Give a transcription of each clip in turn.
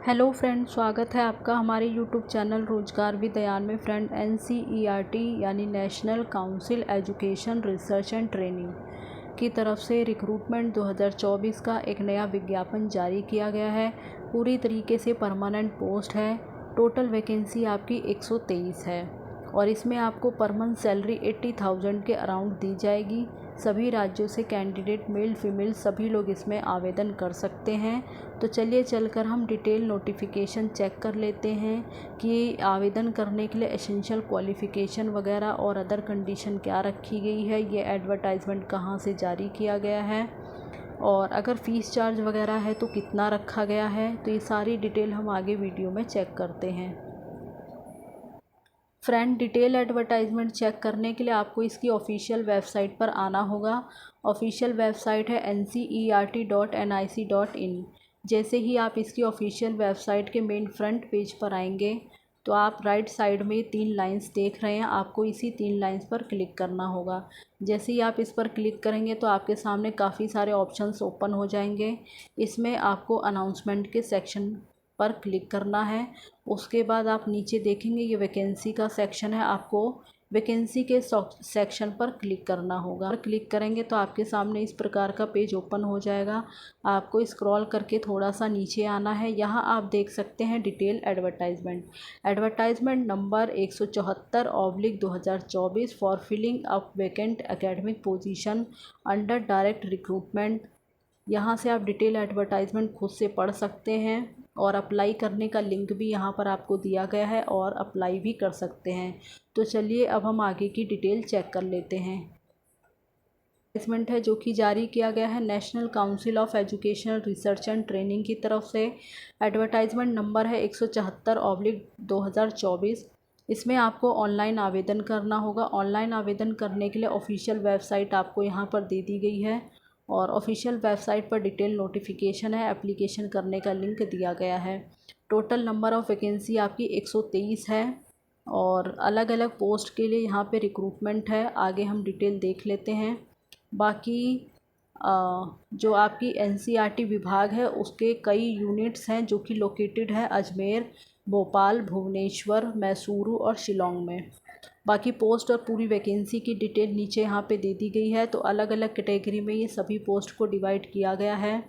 Hello friend, स्वागत है आपका हमारे यूट्यूब चैनल रोजगार विद दयान में। फ्रेंड, NCERT यानी national council education research and training की तरफ से रिक्रूटमेंट 2024 का एक नया विज्ञापन जारी किया गया है। पूरी तरीके से परमानेंट पोस्ट है। टोटल वैकेंसी आपकी 123 है और इसमें आपको पर मंथ सैलरी 80,000 के अराउंड दी जाएगी। सभी राज्यों से कैंडिडेट मेल फीमेल सभी लोग इसमें आवेदन कर सकते हैं। तो चलिए चलकर हम डिटेल नोटिफिकेशन चेक कर लेते हैं कि आवेदन करने के लिए एसेंशियल क्वालिफ़िकेशन वगैरह और अदर कंडीशन क्या रखी गई है, ये एडवर्टाइजमेंट कहाँ से जारी किया गया है और अगर फ़ीस चार्ज वगैरह है तो कितना रखा गया है। तो ये सारी डिटेल हम आगे वीडियो में चेक करते हैं। फ्रेंड, डिटेल एडवर्टाइजमेंट चेक करने के लिए आपको इसकी ऑफिशियल वेबसाइट पर आना होगा। ऑफिशियल वेबसाइट है ncert.nic.in। जैसे ही आप इसकी ऑफिशियल वेबसाइट के मेन फ्रंट पेज पर आएंगे तो आप राइट साइड में 3 लाइंस देख रहे हैं। आपको इसी 3 लाइंस पर क्लिक करना होगा। जैसे ही आप इस पर क्लिक करेंगे तो आपके सामने काफ़ी सारे ऑप्शंस ओपन हो जाएंगे। इसमें आपको अनाउंसमेंट के सेक्शन पर क्लिक करना है। उसके बाद आप नीचे देखेंगे ये वैकेंसी का सेक्शन है। आपको वैकेंसी के सेक्शन पर क्लिक करना होगा। क्लिक करेंगे तो आपके सामने इस प्रकार का पेज ओपन हो जाएगा। आपको स्क्रॉल करके थोड़ा सा नीचे आना है। यहाँ आप देख सकते हैं detail advertisement number 174/2024 for filling up vacant academic position under direct recruitment. यहाँ से आप डिटेल एडवर्टाइजमेंट खुद से पढ़ सकते हैं और अप्लाई करने का लिंक भी यहाँ पर आपको दिया गया है और अप्लाई भी कर सकते हैं। तो चलिए अब हम आगे की डिटेल चेक कर लेते हैं। एडवर्टाइजमेंट है जो कि जारी किया गया है national council of educational research and training की तरफ से। एडवर्टाइजमेंट नंबर है 174/2024। इसमें आपको ऑनलाइन आवेदन करना होगा। ऑनलाइन आवेदन करने के लिए ऑफिशियल वेबसाइट आपको यहाँ पर दे दी गई है और ऑफिशियल वेबसाइट पर डिटेल नोटिफिकेशन है। एप्लीकेशन करने का लिंक दिया गया है। टोटल नंबर ऑफ़ वैकेंसी आपकी 123 है और अलग अलग पोस्ट के लिए यहाँ पे रिक्रूटमेंट है। आगे हम डिटेल देख लेते हैं। बाकी जो आपकी NCERT विभाग है उसके कई यूनिट्स हैं जो कि लोकेटेड है अजमेर, भोपाल, भुवनेश्वर, मैसूरू और शिलोंग में। बाकी पोस्ट और पूरी वैकेंसी की डिटेल नीचे यहाँ पे दे दी गई है। तो अलग अलग कैटेगरी में ये सभी पोस्ट को डिवाइड किया गया है।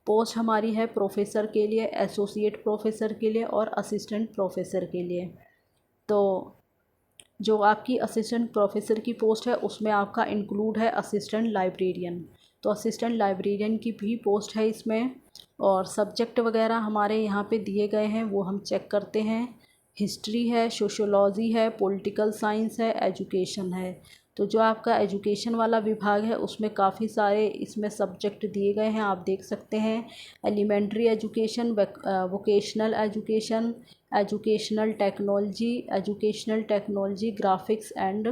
पोस्ट हमारी है प्रोफेसर के लिए, एसोसिएट प्रोफेसर के लिए और असिस्टेंट प्रोफेसर के लिए। तो जो आपकी असिस्टेंट प्रोफेसर की पोस्ट है उसमें आपका इंक्लूड है असिस्टेंट लाइब्रेरियन। तो असिस्टेंट लाइब्रेरियन की भी पोस्ट है इसमें और सब्जेक्ट वगैरह हमारे यहाँ पे दिए गए हैं वो हम चेक करते हैं। हिस्ट्री है, सोशियोलॉजी है, पॉलिटिकल साइंस है, एजुकेशन है। तो जो आपका एजुकेशन वाला विभाग है उसमें काफ़ी सारे इसमें सब्जेक्ट दिए गए हैं, आप देख सकते हैं। Elementary education, vocational education, educational technology, graphics and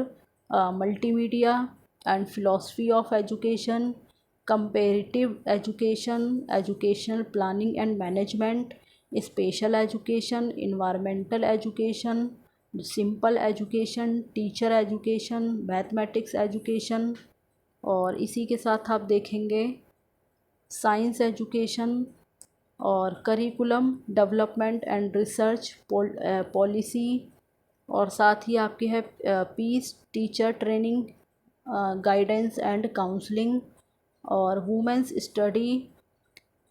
multimedia and philosophy of education, comparative education, educational planning and management, special education, environmental education, simple education, teacher education, mathematics education और इसी के साथ आप देखेंगे साइंस एजुकेशन और curriculum development and research policy और साथ ही आपकी है peace teacher training, guidance and counselling और women's study,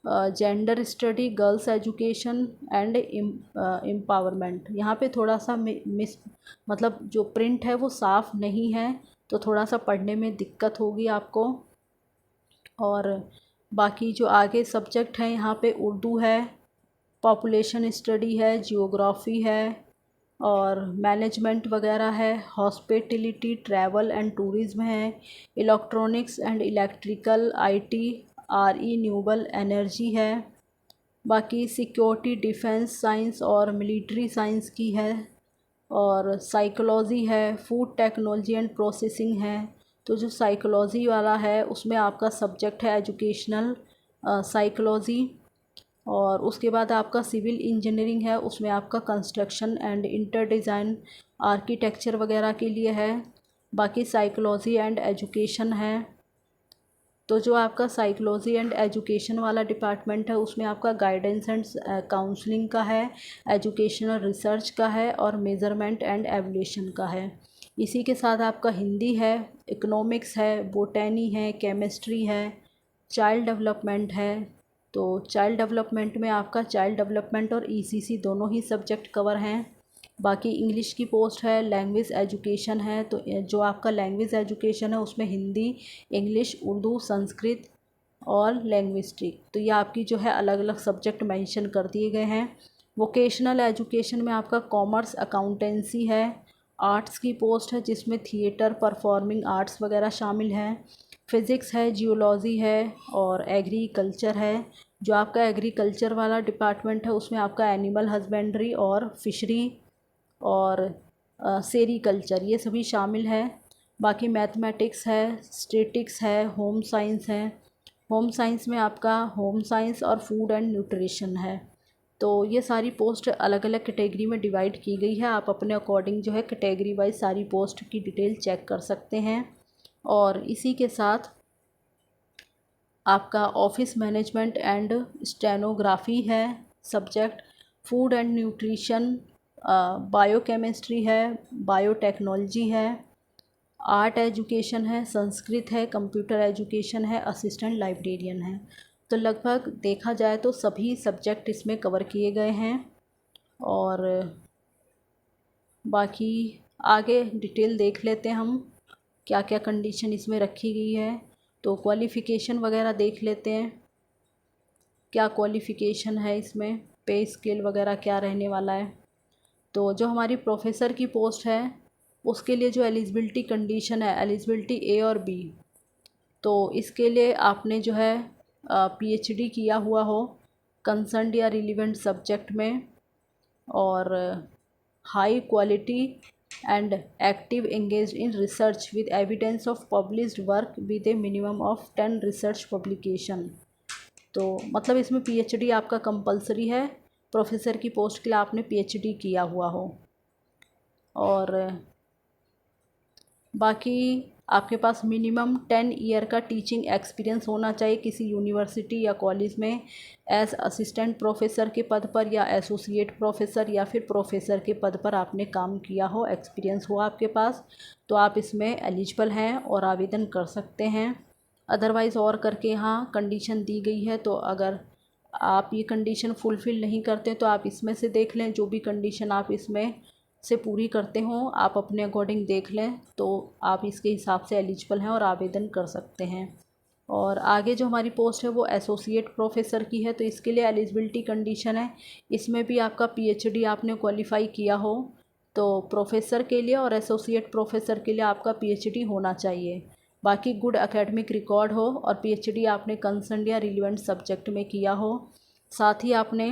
gender study, girls education and empowerment. यहाँ पे थोड़ा सा मतलब जो प्रिंट है वो साफ़ नहीं है तो थोड़ा सा पढ़ने में दिक्कत होगी आपको। और बाकी जो आगे सब्जेक्ट हैं यहाँ पे उर्दू है, पॉपुलेशन स्टडी है, जियोग्राफी है और मैनेजमेंट वगैरह है, हॉस्पिटलिटी, ट्रैवल एंड टूरिज़्म है, electronics and electrical, IT, RE, renewable energy है। बाकी सिक्योरिटी, डिफेंस साइंस और मिलिट्री साइंस की है और साइकोलॉजी है, फूड टेक्नोलॉजी एंड प्रोसेसिंग है। तो जो साइकोलॉजी वाला है उसमें आपका सब्जेक्ट है एजुकेशनल साइकोलॉजी और उसके बाद आपका सिविल इंजीनियरिंग है, उसमें आपका construction and inter design architecture वगैरह के लिए है। बाकी साइकोलॉजी एंड एजुकेशन है तो जो आपका साइकोलॉजी एंड एजुकेशन वाला डिपार्टमेंट है उसमें आपका गाइडेंस एंड काउंसलिंग का है, एजुकेशनल रिसर्च का है और मेज़रमेंट एंड एवल्यूशन का है। इसी के साथ आपका हिंदी है, इकोनॉमिक्स है, बोटैनी है, केमिस्ट्री है, चाइल्ड डेवलपमेंट है। तो चाइल्ड डेवलपमेंट में आपका चाइल्ड डेवलपमेंट और ईसीसी दोनों ही सब्जेक्ट कवर हैं। बाकी इंग्लिश की पोस्ट है, लैंग्वेज एजुकेशन है। तो जो आपका लैंग्वेज एजुकेशन है उसमें हिंदी, इंग्लिश, उर्दू, संस्कृत और लैंग्विस्टिक, तो ये आपकी जो है अलग अलग सब्जेक्ट मेंशन कर दिए गए हैं। वोकेशनल एजुकेशन में आपका कॉमर्स, अकाउंटेंसी है। आर्ट्स की पोस्ट है जिसमें थिएटर, परफॉर्मिंग आर्ट्स वगैरह शामिल हैं। फिज़िक्स है, जियोलॉजी है और एग्रीकल्चर है। जो आपका एग्रीकल्चर वाला डिपार्टमेंट है उसमें आपका एनिमल हस्बेंड्री और फिशरी और सेरीकल्चर ये सभी शामिल है। बाकी मैथमेटिक्स है, स्टैटिक्स है, होम साइंस है। होम साइंस में आपका होम साइंस और फूड एंड न्यूट्रिशन है। तो ये सारी पोस्ट अलग अलग कैटेगरी में डिवाइड की गई है। आप अपने अकॉर्डिंग जो है कैटेगरी वाइज सारी पोस्ट की डिटेल चेक कर सकते हैं। और इसी के साथ आपका ऑफिस मैनेजमेंट एंड स्टेनोग्राफी है subject, food and nutrition, biochemistry है, बायोटेक्नोलॉजी है, आर्ट एजुकेशन है, संस्कृत है, कंप्यूटर एजुकेशन है, असिस्टेंट लाइब्रेरियन है। तो लगभग देखा जाए तो सभी सब्जेक्ट इसमें कवर किए गए हैं। और बाकी आगे डिटेल देख लेते हैं हम क्या क्या कंडीशन इसमें रखी गई है। तो क्वालिफ़िकेशन वगैरह देख लेते हैं, क्या क्वालिफ़िकेशन है इसमें, पे स्केल वगैरह क्या रहने वाला है। तो जो हमारी प्रोफेसर की पोस्ट है उसके लिए जो एलिजिबिलिटी कंडीशन है, एलिजिबिलिटी ए और बी, तो इसके लिए आपने जो है पीएचडी किया हुआ हो कंसर्न या रिलीवेंट सब्जेक्ट में, और high quality and active engage in research with evidence of published work with A minimum of 10 research publication. तो मतलब इसमें पीएचडी आपका कंपलसरी है, प्रोफेसर की पोस्ट के लिए आपने पीएचडी किया हुआ हो। और बाकी आपके पास मिनिमम 10 ईयर का टीचिंग एक्सपीरियंस होना चाहिए किसी यूनिवर्सिटी या कॉलेज में एज असिस्टेंट प्रोफेसर के पद पर, या एसोसिएट प्रोफेसर या फिर प्रोफेसर के पद पर आपने काम किया हो, एक्सपीरियंस हो आपके पास, तो आप इसमें एलिजिबल हैं और आवेदन कर सकते हैं। अदरवाइज़ और करके यहाँ कंडीशन दी गई है, तो अगर आप ये कंडीशन फुलफ़िल नहीं करते तो आप इसमें से देख लें, जो भी कंडीशन आप इसमें से पूरी करते हो आप अपने अकॉर्डिंग देख लें, तो आप इसके हिसाब से एलिजिबल हैं और आवेदन कर सकते हैं। और आगे जो हमारी पोस्ट है वो एसोसिएट प्रोफेसर की है, तो इसके लिए एलिजिबिलिटी कंडीशन है, इसमें भी आपका पीएचडी आपने क्वालिफाई किया हो। तो प्रोफेसर के लिए और एसोसिएट प्रोफेसर के लिए आपका पीएचडी होना चाहिए। बाकी गुड एकेडमिक रिकॉर्ड हो और पीएचडी आपने कंसर्न या रिलेवेंट सब्जेक्ट में किया हो। साथ ही आपने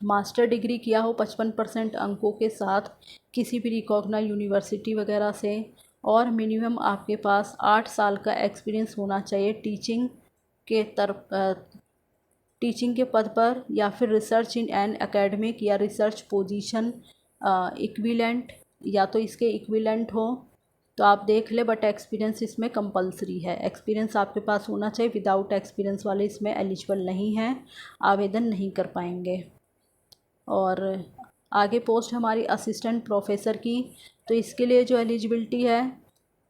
मास्टर डिग्री किया हो 55% अंकों के साथ किसी भी रिकॉग्नाइज्ड यूनिवर्सिटी वगैरह से, और मिनिमम आपके पास 8 साल का एक्सपीरियंस होना चाहिए के तरफ टीचिंग के पद पर, या फिर रिसर्च इन एन एकेडमिक या रिसर्च पोजीशन इक्विवेलेंट, या तो इसके इक्विवेलेंट हो तो आप देख ले, बट एक्सपीरियंस इसमें कंपलसरी है, एक्सपीरियंस आपके पास होना चाहिए। विदाउट एक्सपीरियंस वाले इसमें एलिजिबल नहीं हैं, आवेदन नहीं कर पाएंगे। और आगे पोस्ट हमारी असिस्टेंट प्रोफेसर की, तो इसके लिए जो एलिजिबिलिटी है,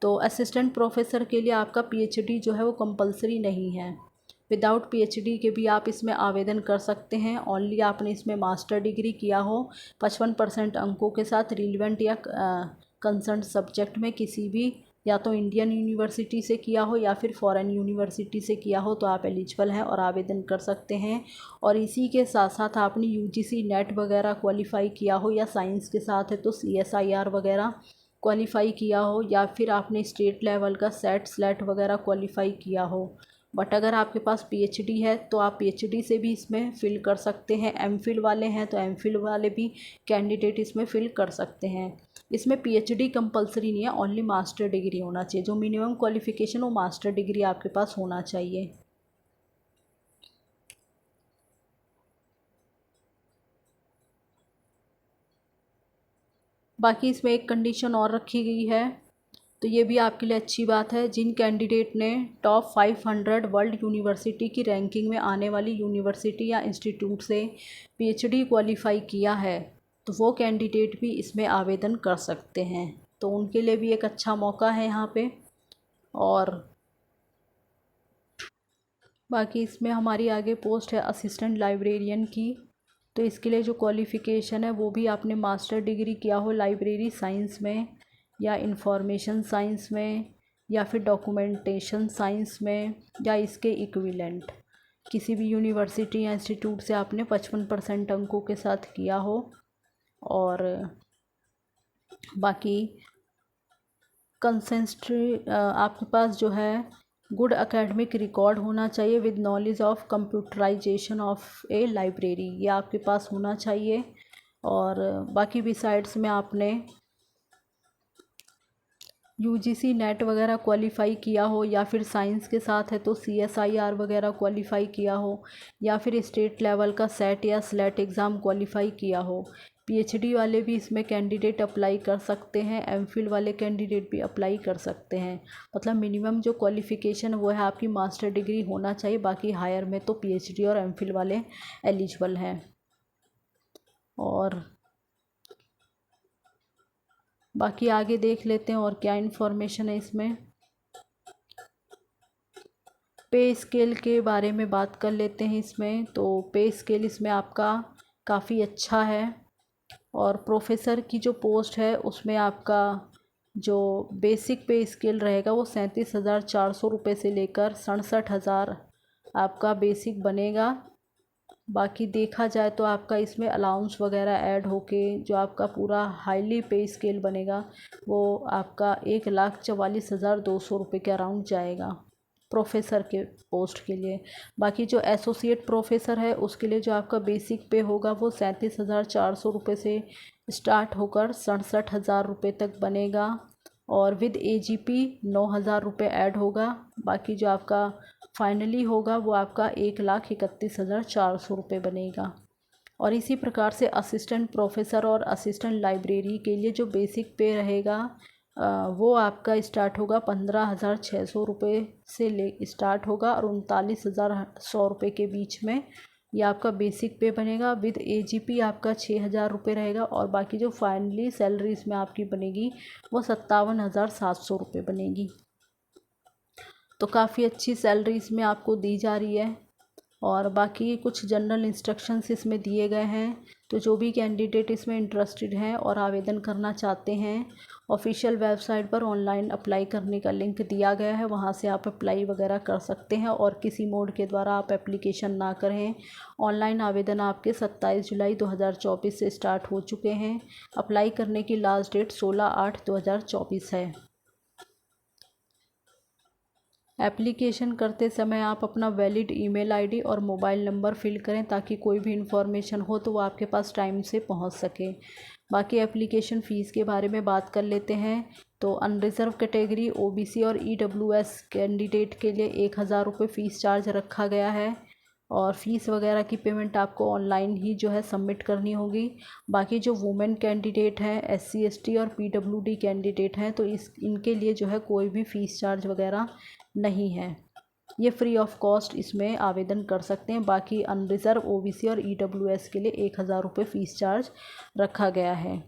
तो असिस्टेंट प्रोफेसर के लिए आपका पीएचडी जो है वो कंपलसरी नहीं है, विदाउट पीएचडी के भी आप इसमें आवेदन कर सकते हैं। ओनली आपने इसमें मास्टर डिग्री किया हो 55% अंकों के साथ रिलेवेंट या कंसर्न सब्जेक्ट में किसी भी, या तो इंडियन यूनिवर्सिटी से किया हो या फिर फॉरेन यूनिवर्सिटी से किया हो, तो आप एलिजिबल हैं और आवेदन कर सकते हैं। और इसी के साथ साथ आपने यूजीसी नेट वगैरह क्वालिफ़ाई किया हो, या साइंस के साथ है तो सीएसआईआर वगैरह क्वालिफ़ाई किया हो, या फिर आपने स्टेट लेवल का सेट स्लेट वगैरह क्वालिफ़ाई किया हो। बट अगर आपके पास पीएचडी है तो आप पीएचडी से भी इसमें फ़िल कर सकते हैं। एमफिल वाले हैं तो एमफिल वाले भी कैंडिडेट इसमें फ़िल कर सकते हैं। इसमें पीएचडी कंपलसरी नहीं है, ओनली मास्टर डिग्री होना चाहिए, जो मिनिमम क्वालिफ़िकेशन वो मास्टर डिग्री आपके पास होना चाहिए। बाकी इसमें एक कंडीशन और रखी गई है, तो ये भी आपके लिए अच्छी बात है। जिन कैंडिडेट ने टॉप 500 वर्ल्ड यूनिवर्सिटी की रैंकिंग में आने वाली यूनिवर्सिटी या इंस्टीट्यूट से पीएचडी क्वालिफाई किया है, तो वो कैंडिडेट भी इसमें आवेदन कर सकते हैं। तो उनके लिए भी एक अच्छा मौका है यहाँ पे। और बाकी इसमें हमारी आगे पोस्ट है असिस्टेंट लाइब्रेरियन की। तो इसके लिए जो क्वालिफ़िकेशन है वो भी आपने मास्टर डिग्री किया हो लाइब्रेरी साइंस में, या इंफॉर्मेशन साइंस में, या फिर डॉक्यूमेंटेशन साइंस में, या इसके इक्विवेलेंट किसी भी यूनिवर्सिटी या इंस्टीट्यूट से आपने 55% अंकों के साथ किया हो। और बाकी कंसेंट्री आपके पास जो है गुड एकेडमिक रिकॉर्ड होना चाहिए with knowledge of computerization of a library, ये आपके पास होना चाहिए। और बाकी बिसाइड्स में आपने यूजीसी नेट वगैरह क्वालिफ़ाई किया हो, या फिर साइंस के साथ है तो सीएसआईआर वगैरह क्वालिफ़ाई किया हो, या फिर स्टेट लेवल का सेट या स्लेट एग्ज़ाम क्वालिफ़ाई किया हो। पीएचडी वाले भी इसमें कैंडिडेट अप्लाई कर सकते हैं, एमफिल वाले कैंडिडेट भी अप्लाई कर सकते हैं। मतलब मिनिमम जो क्वालिफ़िकेशन वो है आपकी मास्टर डिग्री होना चाहिए, बाकी हायर में तो पीएचडी और एमफिल वाले एलिजिबल हैं। और बाकी आगे देख लेते हैं और क्या इन्फॉर्मेशन है इसमें। पे स्केल के बारे में बात कर लेते हैं इसमें। तो पे स्केल इसमें आपका काफ़ी अच्छा है। और प्रोफेसर की जो पोस्ट है उसमें आपका जो बेसिक पे स्केल रहेगा वो 37,400 रुपये से लेकर 67,000 आपका बेसिक बनेगा। बाकी देखा जाए तो आपका इसमें अलाउंस वगैरह ऐड होके जो आपका पूरा हाईली पे स्केल बनेगा वो आपका 1,44,200 रुपये के अराउंड जाएगा प्रोफेसर के पोस्ट के लिए। बाकी जो एसोसिएट प्रोफेसर है उसके लिए जो आपका बेसिक पे होगा वो 37,400 रुपये से स्टार्ट होकर 67,000 रुपये तक बनेगा। और विद एजीपी 9,000 रुपये ऐड होगा। बाकी जो आपका फाइनली होगा वो आपका 1,31,400 रुपये बनेगा। और इसी प्रकार से असिस्टेंट प्रोफेसर और असिस्टेंट लाइब्रेरी के लिए जो बेसिक पे रहेगा वो आपका स्टार्ट होगा 15,600 रुपये से ले स्टार्ट होगा, और 39,100 रुपये के बीच में ये आपका बेसिक पे बनेगा। विद एजीपी आपका 6,000 रुपये रहेगा। और बाकी जो फाइनली सैलरी इसमें आपकी बनेगी वो 57,700 रुपये बनेगी। तो काफ़ी अच्छी सैलरी इसमें आपको दी जा रही है। और बाकी कुछ जनरल इंस्ट्रक्शंस इसमें दिए गए हैं। तो जो भी कैंडिडेट इसमें इंटरेस्टेड हैं और आवेदन करना चाहते हैं, ऑफिशियल वेबसाइट पर ऑनलाइन अप्लाई करने का लिंक दिया गया है, वहां से आप अप्लाई वगैरह कर सकते हैं। और किसी मोड के द्वारा आप एप्लीकेशन ना करें। ऑनलाइन आवेदन आपके 27 जुलाई 2024 से स्टार्ट हो चुके हैं। अप्लाई करने की लास्ट डेट 16/8/2024 है। एप्लीकेशन करते समय आप अपना वैलिड ईमेल आईडी और मोबाइल नंबर फिल करें ताकि कोई भी इंफॉर्मेशन हो तो वो आपके पास टाइम से पहुंच सके। बाकी एप्लीकेशन फ़ीस के बारे में बात कर लेते हैं। तो अनरिज़र्व कैटेगरी ओबीसी और ईडब्ल्यूएस कैंडिडेट के लिए 1,000 रुपये फ़ीस चार्ज रखा गया है। और फ़ीस वगैरह की पेमेंट आपको ऑनलाइन ही जो है सबमिट करनी होगी। बाकी जो वुमेन कैंडिडेट हैं, एससी एसटी और पीडब्ल्यूडी कैंडिडेट हैं, तो इनके लिए जो है कोई भी फ़ीस चार्ज वगैरह नहीं है। ये फ्री ऑफ कॉस्ट इसमें आवेदन कर सकते हैं। बाकी अनरिज़र्व ओबीसी और ईडब्ल्यूएस के लिए 1,000 रुपये फ़ीस चार्ज रखा गया है।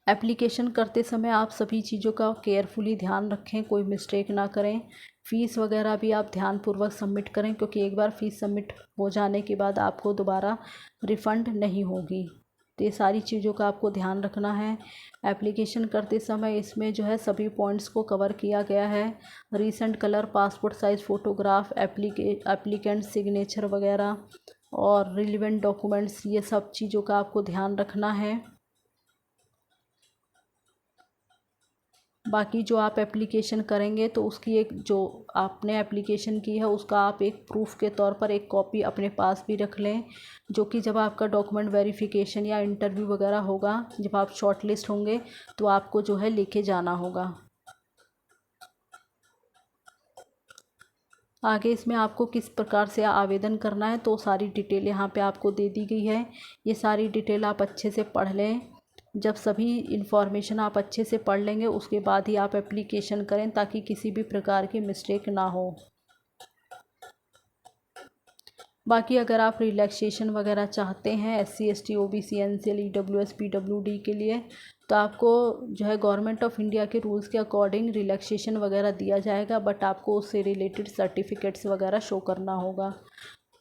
एप्लीकेशन करते समय आप सभी चीज़ों का केयरफुली ध्यान रखें, कोई मिस्टेक ना करें। फ़ीस वगैरह भी आप ध्यानपूर्वक सबमिट करें, क्योंकि एक बार फ़ीस सबमिट हो जाने के बाद आपको दोबारा रिफ़ंड नहीं होगी। तो ये सारी चीज़ों का आपको ध्यान रखना है। एप्लीकेशन करते समय इसमें जो है सभी पॉइंट्स को कवर किया गया है। Recent colour, passport size photograph, applicant signature वगैरह और रिलेवेंट डॉक्यूमेंट्स, ये सब चीज़ों का आपको ध्यान रखना है। बाकी जो आप एप्लीकेशन करेंगे तो उसकी एक जो आपने एप्लीकेशन की है उसका आप एक प्रूफ के तौर पर एक कॉपी अपने पास भी रख लें, जो कि जब आपका डॉक्यूमेंट वेरिफिकेशन या इंटरव्यू वगैरह होगा, जब आप शॉर्टलिस्ट होंगे तो आपको जो है लेके जाना होगा। आगे इसमें आपको किस प्रकार से आवेदन करना है तो सारी डिटेल यहाँ पे आपको दे दी गई है। ये सारी डिटेल आप अच्छे से पढ़ लें। जब सभी इन्फॉर्मेशन आप अच्छे से पढ़ लेंगे उसके बाद ही आप एप्लीकेशन करें, ताकि किसी भी प्रकार की मिस्टेक ना हो। बाकी अगर आप रिलैक्सेशन वगैरह चाहते हैं SC ST OBC NCL EWS PWD के लिए, तो आपको जो है गवर्नमेंट ऑफ इंडिया के रूल्स के अकॉर्डिंग रिलैक्सेशन वगैरह दिया जाएगा, बट आपको उससे रिलेटेड सर्टिफिकेट्स वगैरह शो करना होगा।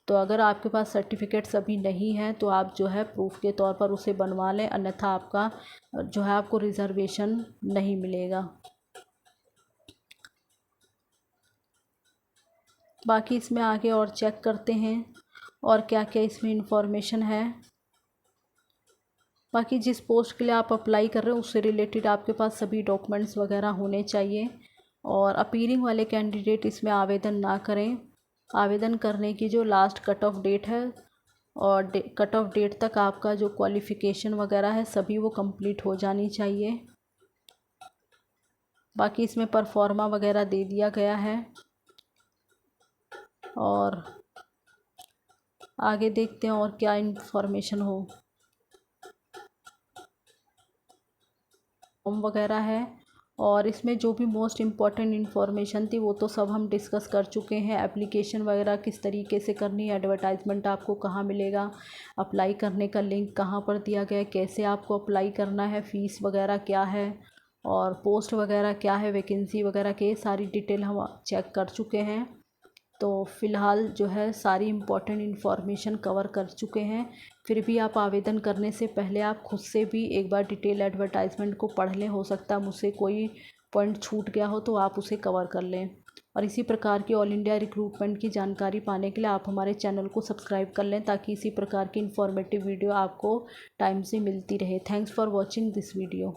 तो अगर आपके पास सर्टिफिकेट्स अभी नहीं हैं तो आप जो है प्रूफ के तौर पर उसे बनवा लें, अन्यथा आपका जो है आपको रिज़र्वेशन नहीं मिलेगा। बाकी इसमें आगे और चेक करते हैं और क्या क्या इसमें इंफॉर्मेशन है। बाकी जिस पोस्ट के लिए आप अप्लाई कर रहे हो उससे रिलेटेड आपके पास सभी डॉक्यूमेंट्स वगैरह होने चाहिए। और अपीयरिंग वाले कैंडिडेट इसमें आवेदन ना करें। आवेदन करने की जो लास्ट कट ऑफ डेट है और कट ऑफ डेट तक आपका जो क्वालिफ़िकेशन वगैरह है सभी वो कंप्लीट हो जानी चाहिए। बाकी इसमें परफॉर्मा वगैरह दे दिया गया है। और आगे देखते हैं और क्या इंफॉर्मेशन हो। फॉर्म वगैरह है और इसमें जो भी मोस्ट इम्पॉर्टेंट इन्फॉर्मेशन थी वो तो सब हम डिस्कस कर चुके हैं। एप्लीकेशन वगैरह किस तरीके से करनी है, एडवर्टाइजमेंट आपको कहाँ मिलेगा, अप्लाई करने का लिंक कहाँ पर दिया गया है, कैसे आपको अप्लाई करना है, फ़ीस वगैरह क्या है और पोस्ट वगैरह क्या है, वैकेंसी वगैरह के सारी डिटेल हम चेक कर चुके हैं। तो फ़िलहाल जो है सारी इम्पॉर्टेंट इन्फॉर्मेशन कवर कर चुके हैं। फिर भी आप आवेदन करने से पहले आप खुद से भी एक बार डिटेल एडवर्टाइजमेंट को पढ़ लें। हो सकता है मुझसे कोई पॉइंट छूट गया हो तो आप उसे कवर कर लें। और इसी प्रकार की ऑल इंडिया रिक्रूटमेंट की जानकारी पाने के लिए आप हमारे चैनल को सब्सक्राइब कर लें, ताकि इसी प्रकार की इन्फॉर्मेटिव वीडियो आपको टाइम से मिलती रहे। Thanks for watching this video.